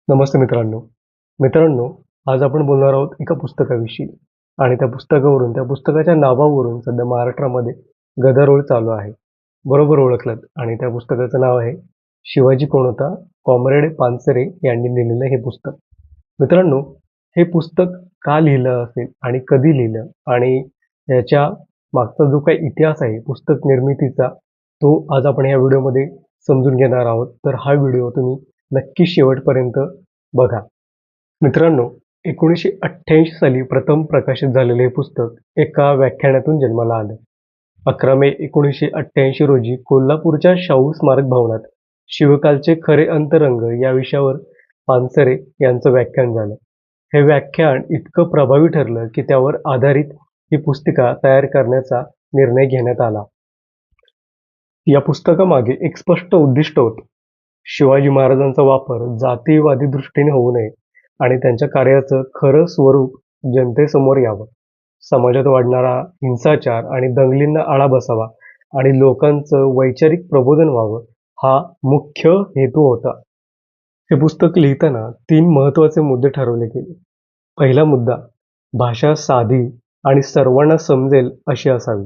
नमस्ते मित्रांनो, आज आपण बोलणार आहोत एका पुस्तकाविषयी आणि त्या पुस्तकाच्या नावावरून सध्या महाराष्ट्रामध्ये गदारोळ चालू आहे. बरोबर ओळखलत आणि त्या पुस्तकाचं नाव आहे शिवाजी कोण होता? कॉम्रेड पानसरे यांनी लिहिलेलं हे पुस्तक. मित्रांनो, हे पुस्तक का लिहिलं असेल आणि कधी लिहिलं आणि याच्या मागचा जो काही इतिहास आहे पुस्तक निर्मितीचा, तो आज आपण या व्हिडिओमध्ये समजून घेणार आहोत. तर हा व्हिडिओ तुम्ही नक्की शेवटपर्यंत बघा. मित्रांनो, 1988 साली प्रथम प्रकाशित झालेले हे पुस्तक एका व्याख्यानातून जन्माला आलं. 11 मे 1988 रोजी कोल्हापूरच्या शाहू स्मारक भवनात शिवकालचे खरे अंतरंग या विषयावर पानसरे यांचं व्याख्यान झालं. हे व्याख्यान इतकं प्रभावी ठरलं की त्यावर आधारित ही पुस्तिका तयार करण्याचा निर्णय घेण्यात आला. या पुस्तकामागे एक स्पष्ट उद्दिष्ट होतं. शिवाजी महाराजांचा वापर जातीयवादी दृष्टीने होऊ नये आणि त्यांच्या कार्याचं खरं स्वरूप जनतेसमोर यावं. समाजात वाढणारा हिंसाचार आणि दंगलींना आळा बसावा आणि लोकांचं वैचारिक प्रबोधन व्हावं, हा मुख्य हेतू होता. हे पुस्तक लिहिताना 3 महत्त्वाचे मुद्दे ठरवले गेले. पहिला मुद्दा, भाषा साधी आणि सर्वांना समजेल अशी असावी.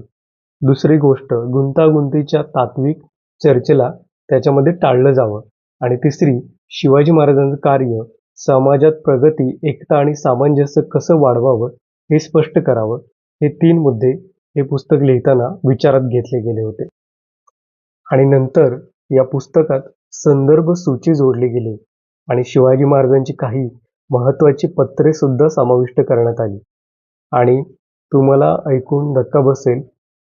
दुसरी गोष्ट, गुंतागुंतीच्या तात्विक चर्चेला त्याच्यामध्ये टाळलं जावं. आणि तिसरी, शिवाजी महाराजांचं कार्य समाजात प्रगती, एकता आणि सामंजस्य कसं वाढवावं हे स्पष्ट करावं. हे 3 मुद्दे हे पुस्तक लिहिताना विचारात घेतले गेले होते. आणि नंतर या पुस्तकात संदर्भ सूची जोडली गेली आणि शिवाजी महाराजांची काही महत्त्वाची पत्रे सुद्धा समाविष्ट करण्यात आली. आणि तुम्हाला ऐकून धक्का बसेल,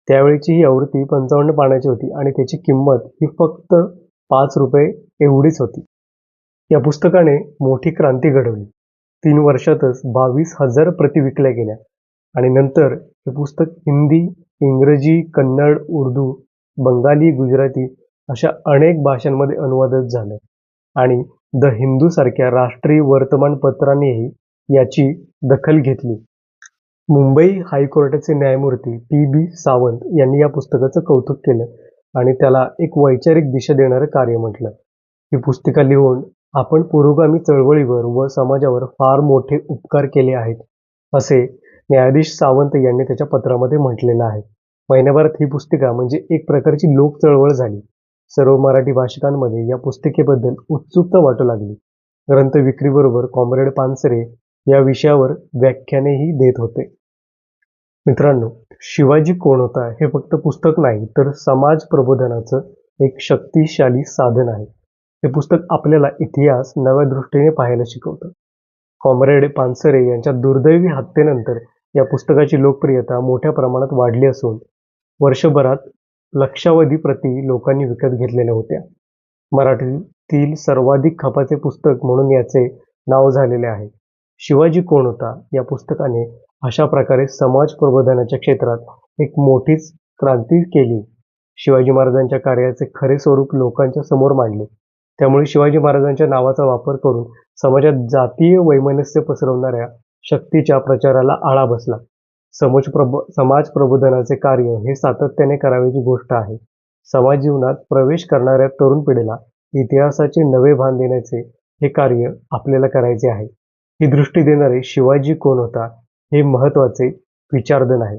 त्यावेळची ही आवृत्ती 55 पानाची होती आणि त्याची किंमत ही फक्त ₹5 एवढीच होती. या पुस्तकाने मोठी क्रांती घडवली. 3 वर्षातच 22,000 प्रती विकल्या गेल्या आणि नंतर हे पुस्तक हिंदी, इंग्रजी, कन्नड, उर्दू, बंगाली, गुजराती अशा अनेक भाषांमध्ये अनुवादित झालं आणि द हिंदू सारख्या राष्ट्रीय वर्तमानपत्रानेही याची दखल घेतली. मुंबई हायकोर्टाचे न्यायमूर्ती P.B. सावंत यांनी या पुस्तकाचं कौतुक केलं आणि त्याला एक वैचारिक दिशा देणारं कार्य म्हटलं. ही पुस्तिका लिहून आपण पुरोगामी चळवळीवर व समाजावर फार मोठे उपकार केले आहेत, असे न्यायाधीश सावंत यांनी त्याच्या पत्रामध्ये म्हटलेलं आहे. महिन्याभरात ही पुस्तिका म्हणजे एक प्रकारची लोक चळवळ झाली. सर्व मराठी भाषिकांमध्ये या पुस्तिकेबद्दल उत्सुकता वाटू लागली. ग्रंथ विक्रीबरोबर कॉम्रेड पानसरे या विषयावर व्याख्यानेही देत होते. मित्रांनो, शिवाजी कोण होता हे फक्त पुस्तक नाही तर समाज प्रबोधनाचं एक शक्तिशाली साधन आहे. हे पुस्तक आपल्याला इतिहास नव्या दृष्टीने पाहायला शिकवतं. कॉम्रेड पानसरे यांच्या दुर्दैवी हत्येनंतर या पुस्तकाची लोकप्रियता मोठ्या प्रमाणात वाढली असून वर्षभरात लक्षावधी प्रती लोकांनी विकत घेतलेल्या होत्या. मराठीतील सर्वाधिक खपाचे पुस्तक म्हणून याचे नाव झालेले आहे. शिवाजी कोण होता या पुस्तकाने अशा प्रकारे समाज प्रबोधनाच्या क्षेत्रात एक मोठीच क्रांती केली. शिवाजी महाराजांच्या कार्याचे खरे स्वरूप लोकांच्या समोर मांडले. त्यामुळे शिवाजी महाराजांच्या नावाचा वापर करून समाजात जातीय वैमनस्य पसरवणाऱ्या शक्तीच्या प्रचाराला आळा बसला. समाज प्रबोधनाचे कार्य हे सातत्याने करावयाची गोष्ट आहे. समाज जीवनात प्रवेश करणाऱ्या तरुण पिढीला इतिहासाचे नवे भान देण्याचे हे कार्य आपल्याला करायचे आहे. ही दृष्टी देणारे शिवाजी कोण होता हे महत्त्वाचे विचारधन आहे.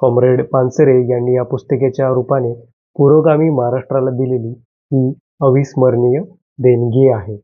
कॉम्रेड पानसरे यांनी या पुस्तिकेच्या रूपाने पुरोगामी महाराष्ट्राला दिलेली ही अविस्मरणीय देणगी आहे.